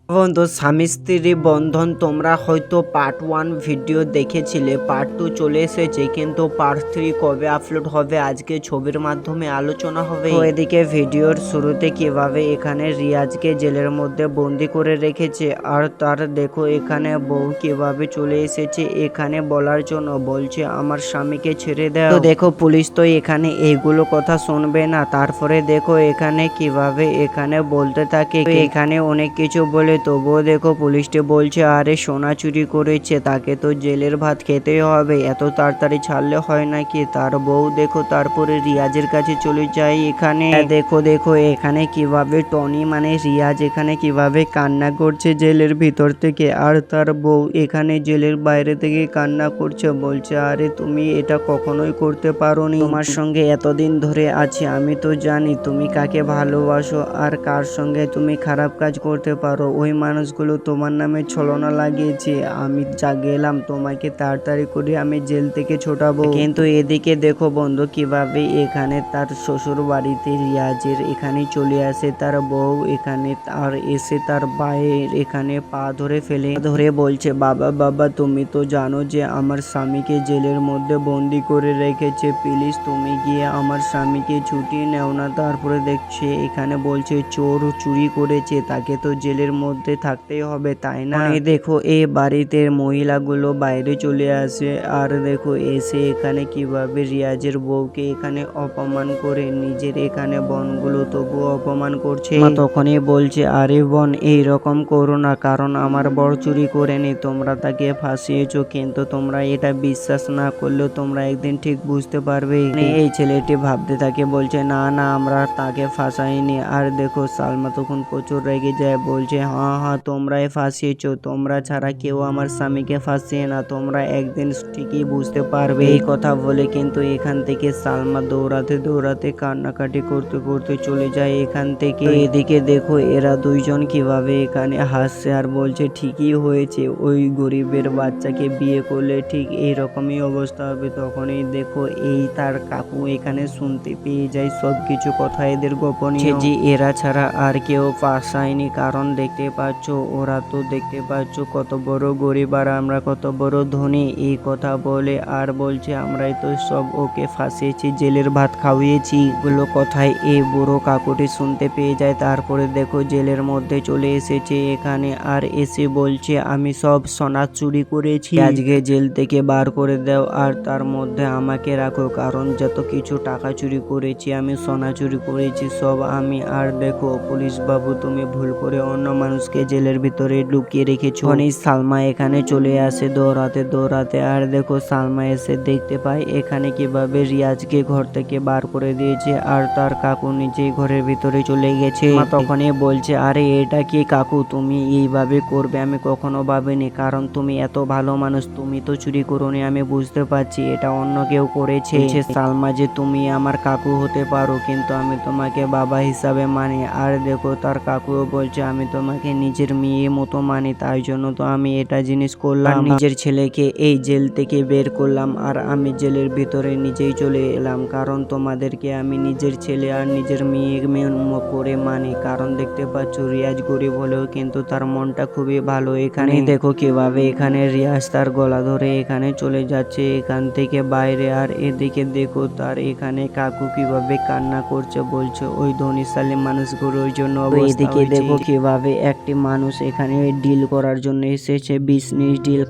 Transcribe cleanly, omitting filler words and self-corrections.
বন্ধু, স্বামী স্ত্রী বন্ধন তোমরা হয়তো পার্ট 1 ভিডিও দেখেছিলে, পার্ট 2 চলে এসেছে, কিন্তু পার্ট 3 কবে আপলোড হবে আজকে ছবির মাধ্যমে আলোচনা হবে। তো এদিকে ভিডিওর শুরুতে কিভাবে এখানে রিয়াজকে জেলের মধ্যে বন্দি করে রেখেছে, আর তার দেখো এখানে বউ কিভাবে চলে এসেছে এখানে বলার জন্য, বলছে আমার স্বামীকে ছেড়ে দাও। তো দেখো পুলিশ তো এখানে এইগুলো কথা শুনবে না, তারপরে দেখো এখানে কিভাবে এখানে বলতে থাকে, এখানে অনেক কিছু বলে, তবুও দেখো পুলিশটি বলছে আরে সোনা চুরি করেছে তাকে তো জেলের ভাত খেতেই হবে, এত তাড়াতাড়ি ছাড়লে হয় নাকি। তার বউ দেখো তারপরে রিয়াজের কাছে চলে যায়। এখানে দেখো এখানে কিভাবে টনি মানে রিয়াজ এখানে কিভাবে কান্না করছে জেলের ভিতর থেকে, আর তার বউ এখানে জেলের বাইরে থেকে কান্না করছে, বলছে আরে তুমি এটা কখনোই করতে পারোনি, তোমার সঙ্গে এতদিন ধরে আছি, আমি তো জানি তুমি কাকে ভালোবাসো আর কার সঙ্গে তুমি খারাপ কাজ করতে পারো, ওই মানুষগুলো তোমার নামে ছলনা লাগিয়েছে, আমি যা গেলাম তোমাকে তাড়াতাড়ি করে আমি জেল থেকে ছোটাবো। কিন্তু এদিকে দেখো বন্ধু কিভাবে এখানে তার শ্বশুর বাড়িতে রিয়াজের এখানে চলে আসে তার বউ এখানে, আর এসে তার ভাইয়ের এখানে পা ধরে ফেলে, ধরে বলছে বাবা বাবা তুমি তো জানো যে আমার স্বামীকে জেলের মধ্যে বন্দি করে রেখেছে, প্লিজ তুমি গিয়ে আমার স্বামীকে ছুটিয়ে নেও না। তারপরে দেখছে এখানে বলছে চোর চুরি করেছে তাকে তো জেলের মধ্যে থাকতেই হবে তাই না। দেখো এই বাড়িতে মহিলাগুলো বাইরে চলে আসে, আর দেখো এসে এখানে কিভাবে রিয়াজের বউকে এখানে অপমান করে, নিজের এখানে বোনগুলো তবুও অপমান করছে। তখনই বলছে আরে বোন এইরকম করো না, কারণ আমার বর চুরি করেনি, তোমরা তাকে ফাঁসিয়েছো, কিন্তু তোমরা এটা বিশ্বাস না করলেও তোমরা একদিন ঠিক বুঝতে পারবে। এই ছেলেটি ভাবতে থাকে, বলছে না না আমরা তাকে ফাঁসাইনি। আর দেখো সালমা তখন প্রচুর রেগে যায়, বলছে হ্যাঁ তোমরাই ফাঁসিয়েছো, তোমরা ছাড়া কেউ আমার স্বামীকে ফাঁসিয়ে না, তোমরা একদিন ঠিকই বুঝতে পারবে। এই কথা বলে কিন্তু এখান থেকে সালমা দৌড়াতে দৌড়াতে কান্নাকাটি করতে করতে চলে যায় এখান থেকে। এদিকে দেখো এরা দুইজন কিভাবে এখানে হাসছে আর বলছে ঠিকই হয়েছে, ওই গরিবের বাচ্চাকে বিয়ে করলে ঠিক এইরকমই অবস্থা হবে। তখনই দেখো এই তার কাকু এখানে শুনতে পেয়ে যায় সবকিছু কথা, এদের গোপনীয় যে এরা ছাড়া আর কেউ ফাঁসায়নি, কারণ দেখতে পাচ্ছ ওরা তো দেখতে পাচ্ছ কত বড় গরিব আর আমরা কত বড় ধনী। এই কথা বলে আর বলছে আমরাই তো সব ওকে ফাঁসিয়েছি, জেলের ভাত খাওয়িয়েছি, এগুলো কথাই এই বুড়ো কাকুটি শুনতে পেয়ে যায়। তারপরে দেখো জেলের মধ্যে চলে এসেছে এখানে, আর এসে বলছে আমি সব সোনা চুরি করেছি, আজকে জেল থেকে বার করে দাও আর তার মধ্যে আমাকে রাখো, কারণ যত কিছু টাকা চুরি করেছি আমি সোনা চুরি করেছি সব আমি। আর দেখো পুলিশ বাবু তুমি ভুল করে অন্য মানুষকে জেলের ভিতরে লুকিয়ে রেখেছো। সালমা এখানে চলে আসে দৌড়াতে দৌড়াতে, আর দেখো সালমা এসে দেখতে পায় এখানে কিভাবে রিয়াজকে ঘর থেকে বার করে দিয়েছে, আর তার কাকু নিজেই ঘরের ভিতরে চলে গেছে। তখনই বলছে আরে এটা কি কাকু তুমি এইভাবে করবে, আমি কখনো ভাবিনি, কারণ তুমি এত ভালো মানুষ, তুমি তো চুরি করোনি, আমি বুঝতে পারছি এটা অন্য কেউ করেছে। সালমা যে তুমি আমার কাকু হতে পারো কিন্তু আমি তোমাকে বাবা হিসাবে মানি। আর দেখো তার কাকুও বলছে আমি তোমাকে নিজের মেয়ে মতো মানি, তাই জন্য তো আমি এটা জিনিস করলাম, নিজের ছেলেকে এই জেল থেকে বের করলাম আর আমি জেলের ভিতরে নিজেই চলে এলাম, কারণ তোমাদেরকে আমি নিজের ছেলে আর নিজের মেয়ে করে মানি। কারণ দেখতে পাচ্ছ রিয়াজ গরিব হলেও কিন্তু তার মনটা খুবই ভালো। এখানে দেখো কিভাবে এখানে রিয়াজ তার গলা ধরে এখানে চলে যাচ্ছে এখান থেকে বাইরে, আর এদিকে দেখো তার এখানে কাকু কিভাবে কান্না করছে, বলছে ওই ধনীশালী মানুষগুলোর জন্য। এদিকে দেখো কিভাবে একটি মানুষ এখানে ডিল করার জন্য এসেছে, বিজনেস ডিল।